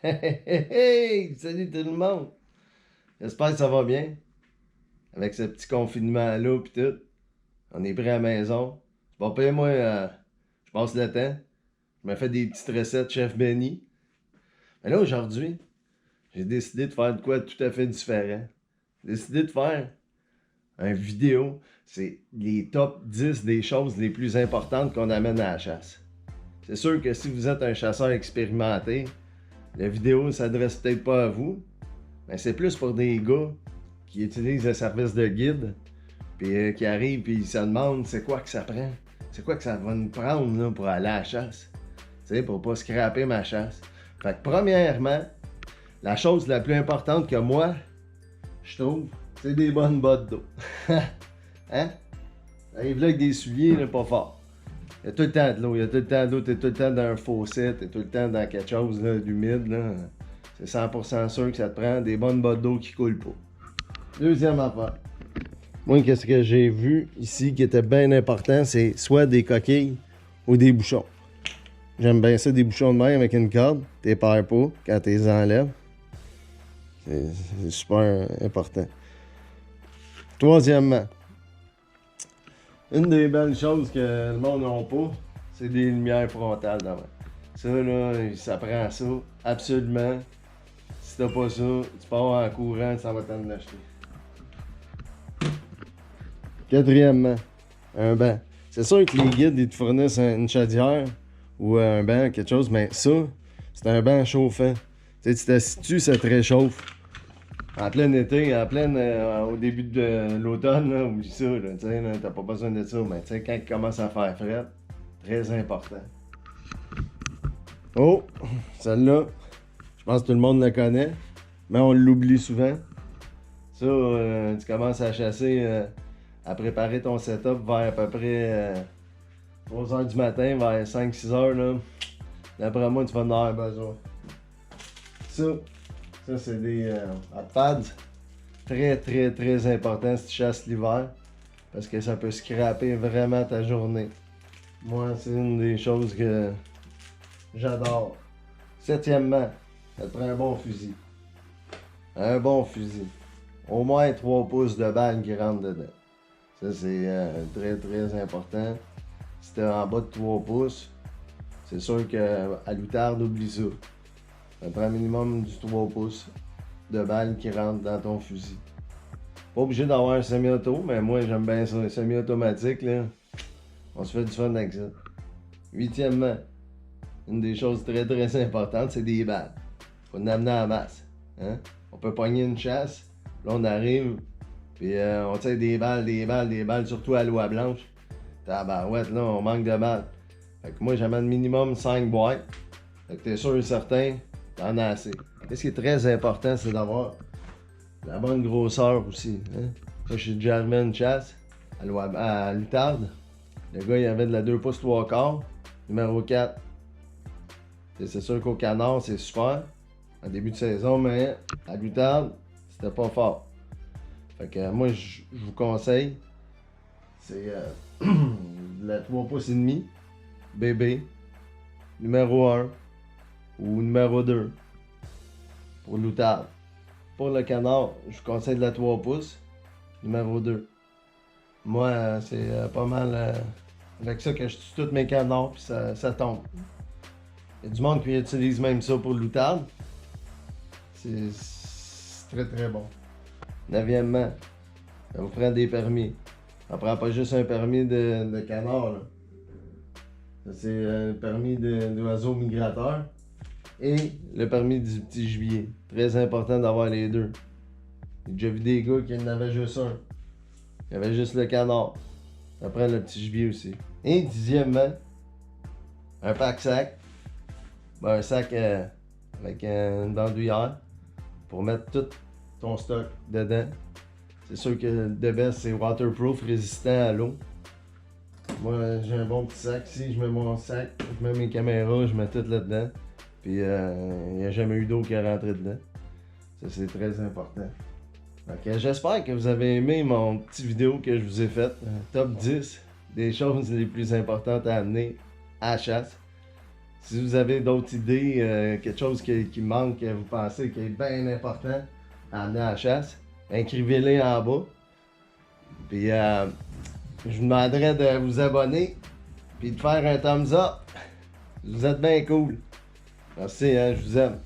Hey! Salut tout le monde! J'espère que ça va bien. Avec ce petit confinement-là pis tout. On est pris à la maison. Bon, paye-moi, je passe le temps. Je me fais des petites recettes Chef Benny. Mais là, aujourd'hui, j'ai décidé de faire de quoi de tout à fait différent. J'ai décidé de faire une vidéo. C'est les top 10 des choses les plus importantes qu'on amène à la chasse. C'est sûr que si vous êtes un chasseur expérimenté, la vidéo ne s'adresse peut-être pas à vous, mais c'est plus pour des gars qui utilisent le service de guide, puis qui arrivent puis ils se demandent c'est quoi que ça prend, c'est quoi que ça va nous prendre là, pour aller à la chasse, tu sais, pour pas scraper ma chasse. Fait que premièrement, la chose la plus importante que moi, je trouve, c'est des bonnes bottes d'eau. Hein? Arrive là avec des souliers, là, pas fort. Il y a tout le temps de l'eau, il y a tout le temps d'eau, t'es tout le temps dans un fossé, t'es tout le temps dans quelque chose d'humide, là. C'est 100% sûr que ça te prend des bonnes bottes d'eau qui coulent pas. Deuxième affaire. Moi, qu'est-ce que j'ai vu ici qui était bien important, c'est soit des coquilles ou des bouchons. J'aime bien ça, des bouchons de même avec une corde. T'es perds pas quand tu les enlèves. C'est super important. Troisièmement, une des belles choses que le monde n'a pas, c'est des lumières frontales devant. Ça, là, ça prend ça, absolument. Si t'as pas ça, tu pars en courant, ça va t'en acheter. Quatrièmement, un banc. C'est sûr que les guides, ils te fournissent une chaudière ou un banc, quelque chose, mais ça, c'est un banc chauffant. Tu sais, tu t'assis dessus, ça te réchauffe. En plein été, au début de l'automne, là, oublie ça, là, tu sais, t'as pas besoin de ça, mais tu sais, quand il commence à faire frais, très important. Oh, celle-là, je pense que tout le monde la connaît, mais on l'oublie souvent. Ça, tu commences à chasser, à préparer ton setup vers à peu près 3h du matin, vers 5-6 heures, là. D'après moi, tu vas en avoir besoin. Ça c'est des hot pads. Très, très, très important si tu chasses l'hiver. Parce que ça peut scraper vraiment ta journée. Moi, c'est une des choses que j'adore. Septièmement, ça te prend un bon fusil. Un bon fusil. Au moins 3 pouces de balle qui rentrent dedans. Ça, c'est très, très important. Si t'es en bas de 3 pouces, c'est sûr qu'à l'outarde, oublie ça. Ça prend un minimum du 3 pouces de balle qui rentre dans ton fusil. Pas obligé d'avoir un semi-auto, mais moi j'aime bien ça. Un semi-automatique, là, on se fait du fun avec ça. Huitièmement, une des choses très très importantes, c'est des balles. Faut en amener en masse. Hein? On peut pogner une chasse, là on arrive, puis on tire des balles, surtout à l'oie blanche. Tabarouette, là, on manque de balles. Fait que moi j'amène minimum 5 boîtes. Fait que t'es sûr et certain, t'en as assez. Et ce qui est très important, c'est d'avoir la bonne grosseur aussi. Hein? Moi, j'ai déjà arrivé à une chasse à l'outarde. Le gars, il avait de la 2 pouces 3 quarts, numéro 4. C'est sûr qu'au canard, c'est super, en début de saison, mais à l'outarde, c'était pas fort. Fait que moi, je vous conseille, c'est de la 3 pouces et demi, bébé, numéro 1 ou numéro 2 pour l'outarde. Pour le canard, je vous conseille de la 3 pouces, numéro 2. Moi, c'est pas mal avec ça que je tue tous mes canards, puis ça tombe. Il y a du monde qui utilise même ça pour l'outarde. C'est très très bon. Neuvièmement, ça vous prend des permis. Ça prend pas juste un permis de canard, là. C'est un permis d'oiseau migrateur et le permis du petit gibier. Très important d'avoir les deux. J'ai déjà vu des gars qui en avaient juste un. Il y avait juste le canard. Ça prend le petit gibier aussi. Et dixièmement, un pack-sac. Ben, un sac avec une bandoulière pour mettre tout ton stock dedans. C'est sûr que le best, c'est waterproof, résistant à l'eau. Moi, j'ai un bon petit sac. Si je mets mon sac, je mets mes caméras, je mets tout là-dedans. Puis il n'y a jamais eu d'eau qui est rentrée dedans. Ça, c'est très important. Donc, j'espère que vous avez aimé mon petite vidéo que je vous ai faite. Top 10 des choses les plus importantes à amener à la chasse. Si vous avez d'autres idées, quelque chose qui manque, que vous pensez qui est bien important à amener à la chasse, écrivez-les en bas. Puis je vous demanderai de vous abonner, puis de faire un thumbs up. Vous êtes bien cool. Merci, hein, je vous aime.